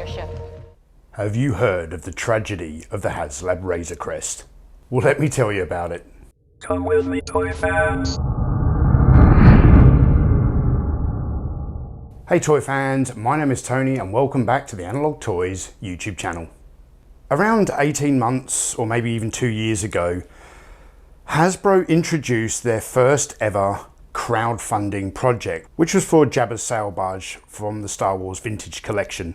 your ship. Have you heard of the tragedy of the Haslab Razor Crest? Well, let me tell you about it. Come with me, toy fans. Hey toy fans, my name is Tony and welcome back to the Analog Toys YouTube channel. Around 18 months or maybe even 2 years ago, Hasbro introduced their first ever crowdfunding project, which was for Jabba's sail barge from the Star Wars Vintage Collection.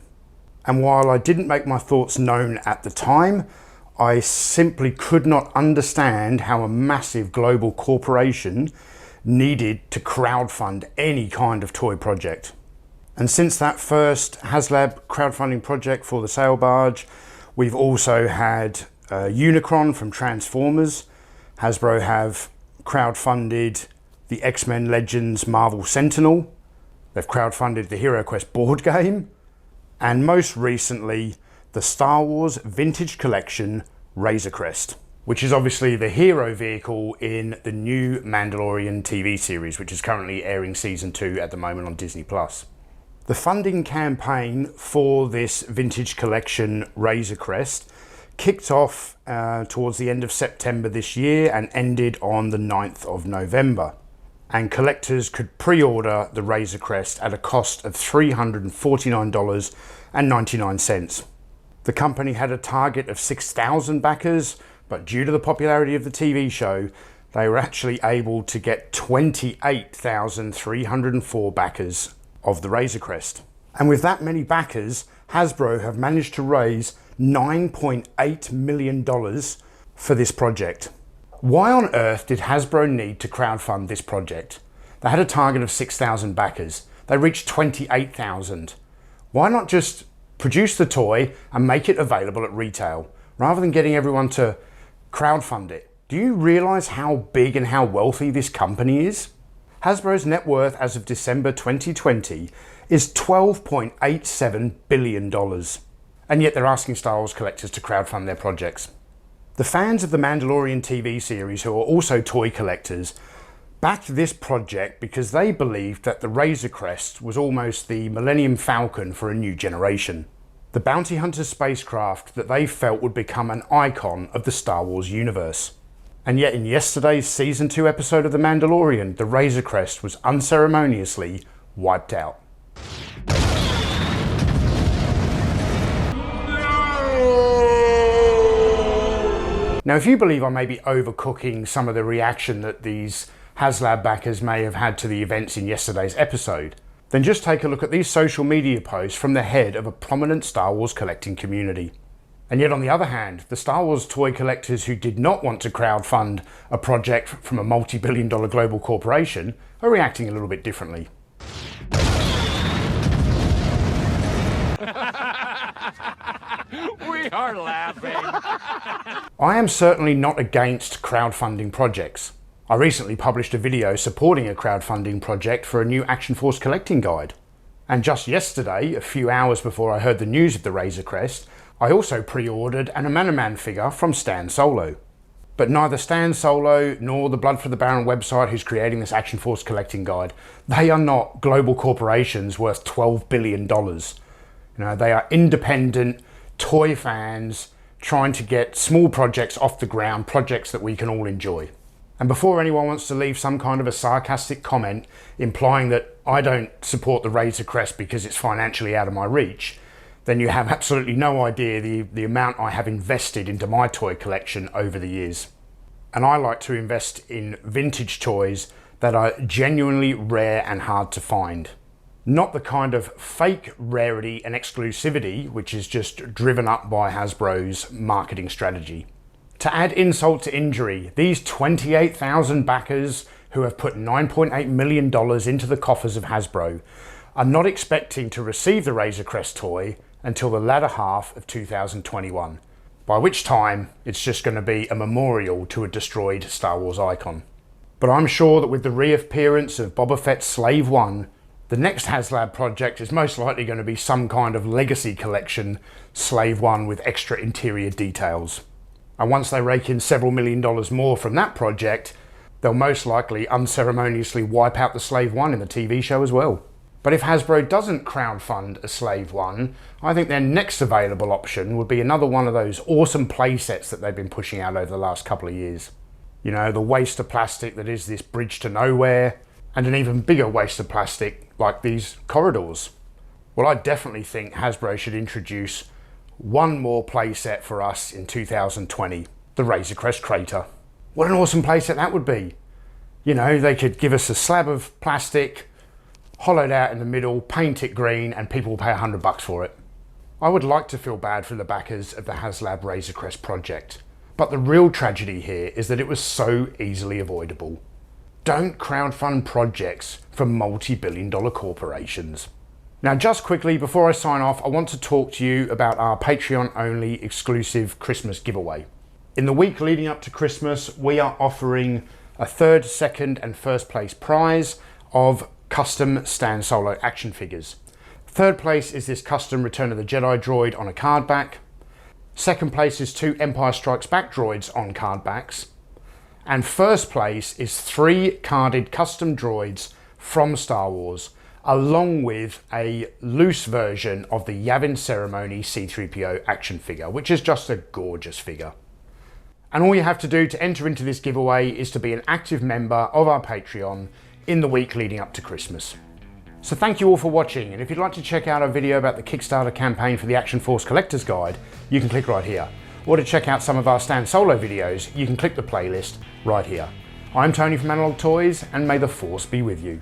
And while I didn't make my thoughts known at the time, I simply could not understand how a massive global corporation needed to crowdfund any kind of toy project. And since that first Haslab crowdfunding project for the sail barge, we've also had Unicron from Transformers. Hasbro have crowdfunded the X-Men Legends Marvel Sentinel. They've crowdfunded the Hero Quest board game. And most recently, the Star Wars Vintage Collection Razor Crest, which is obviously the hero vehicle in the new Mandalorian TV series, which is currently airing season 2 at the moment on Disney+. The funding campaign for this Vintage Collection Razor Crest kicked off towards the end of September this year and ended on the 9th of November. And collectors could pre-order the Razor Crest at a cost of $349.99. The company had a target of 6,000 backers, but due to the popularity of the TV show, they were actually able to get 28,304 backers of the Razor Crest. And with that many backers, Hasbro have managed to raise $9.8 million for this project. Why on earth did Hasbro need to crowdfund this project? They had a target of 6,000 backers. They reached 28,000. Why not just produce the toy and make it available at retail, rather than getting everyone to crowdfund it? Do you realize how big and how wealthy this company is? Hasbro's net worth as of December 2020 is $12.87 billion. And yet they're asking Star Wars collectors to crowdfund their projects. The fans of the Mandalorian TV series, who are also toy collectors, backed this project because they believed that the Razor Crest was almost the Millennium Falcon for a new generation. The bounty hunter spacecraft that they felt would become an icon of the Star Wars universe. And yet in yesterday's season 2 episode of The Mandalorian, the Razor Crest was unceremoniously wiped out. Now, if you believe I may be overcooking some of the reaction that these Haslab backers may have had to the events in yesterday's episode, then just take a look at these social media posts from the head of a prominent Star Wars collecting community. And yet on the other hand, the Star Wars toy collectors who did not want to crowdfund a project from a multi-billion-dollar global corporation are reacting a little bit differently. We are laughing. I am certainly not against crowdfunding projects. I recently published a video supporting a crowdfunding project for a new Action Force collecting guide. And just yesterday, a few hours before I heard the news of the Razor Crest, I also pre-ordered an Amanaman figure from Stan Solo. But neither Stan Solo nor the Blood for the Baron website who's creating this Action Force collecting guide, they are not global corporations worth $12 billion. They are independent toy fans trying to get small projects off the ground, projects that we can all enjoy. And before anyone wants to leave some kind of a sarcastic comment implying that I don't support the Razor Crest because it's financially out of my reach, then you have absolutely no idea the amount I have invested into my toy collection over the years. And I like to invest in vintage toys that are genuinely rare and hard to find. Not the kind of fake rarity and exclusivity which is just driven up by Hasbro's marketing strategy. To add insult to injury, these 28,000 backers who have put $9.8 million into the coffers of Hasbro are not expecting to receive the Razor Crest toy until the latter half of 2021, by which time it's just going to be a memorial to a destroyed Star Wars icon. But I'm sure that with the reappearance of Boba Fett's Slave One, the next Haslab project is most likely going to be some kind of legacy collection Slave One with extra interior details. And once they rake in several $1 million more from that project, they'll most likely unceremoniously wipe out the Slave One in the TV show as well. But if Hasbro doesn't crowdfund a Slave One, I think their next available option would be another one of those awesome play sets that they've been pushing out over the last couple of years. You know, the waste of plastic that is this bridge to nowhere, and an even bigger waste of plastic like these corridors. Well, I definitely think Hasbro should introduce one more play set for us in 2020, the Razor Crest Crater. What an awesome play set that would be. You know, they could give us a slab of plastic, hollowed out in the middle, paint it green, and people will pay $100 for it. I would like to feel bad for the backers of the Haslab Razor Crest project, but the real tragedy here is that it was so easily avoidable. Don't crowdfund projects from multi-billion-dollar corporations. Now, just quickly, before I sign off, I want to talk to you about our Patreon-only exclusive Christmas giveaway. In the week leading up to Christmas, we are offering a third, second, and first place prize of custom Stan Solo action figures. Third place is this custom Return of the Jedi droid on a card back. Second place is 2 Empire Strikes Back droids on card backs. And first place is 3 carded custom droids from Star Wars, along with a loose version of the Yavin Ceremony C-3PO action figure, which is just a gorgeous figure. And all you have to do to enter into this giveaway is to be an active member of our Patreon in the week leading up to Christmas. So thank you all for watching, and if you'd like to check out our video about the Kickstarter campaign for the Action Force Collector's Guide, you can click right here. Or to check out some of our Stan Solo videos, you can click the playlist right here. I'm Tony from Analog Toys, and may the Force be with you.